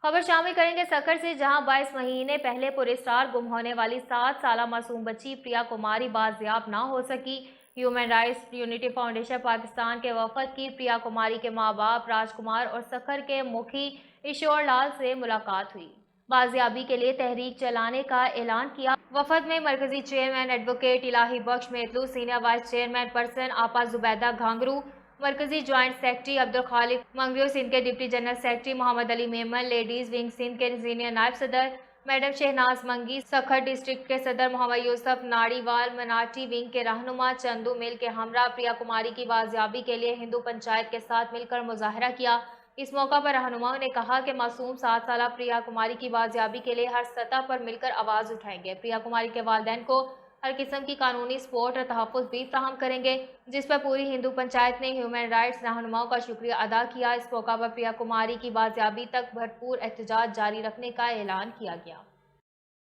खबर शामिल करेंगे सखर से, जहां 22 महीने पहले पुरस्कार गुम होने वाली 7 साल मासूम बच्ची प्रिया कुमारी बाजियाब ना हो सकी। Human rights unity foundation Pakistan के वफद की प्रिया कुमारी के माँ बाप राजकुमार और सखर के मुखी ईश्वर लाल से मुलाकात हुई। बाजियाबी के लिए तहरीक चलाने का ऐलान किया। वफद में मरकजी चेयरमैन एडवोकेट इलाही बख्श मेतलू, सीनियर वाइस चेयरमैन पर्सन आपा जुबैदा घांगरू, मरकजी ज्वाइंट सेक्रेटरी अब्दुल खालिक मंगरियो, सिंध के deputy general secretary Mohammad Ali Memon, ladies wing Sindh के सीनियर नायब सदर मैडम शहनाज मंगी, सखर डिस्ट्रिक्ट के सदर मोहम्मद यूसुफ, नाड़ीवाल मनाटी विंग के रहनुमा चंदू मिल के हमरा प्रिया कुमारी की बाजियाबी के लिए हिंदू पंचायत के साथ मिलकर मुजाहरा किया। इस मौका पर रहनुमाओं ने कहा कि मासूम 7 साल प्रिया कुमारी की बाजियाबी के लिए हर सतह पर मिलकर आवाज़ उठाएंगे। प्रिया कुमारी के वालिदैन को हर किस्म की कानूनी सपोर्ट और तहफ़्फ़ुज़ भी फ्राहम करेंगे, जिस पर पूरी हिंदू पंचायत ने ह्यूमन राइट्स रहनुमाओं का शुक्रिया अदा किया। इस मौका पर प्रिया कुमारी की बाजियाबी तक भरपूर एहतजाज जारी रखने का ऐलान किया गया।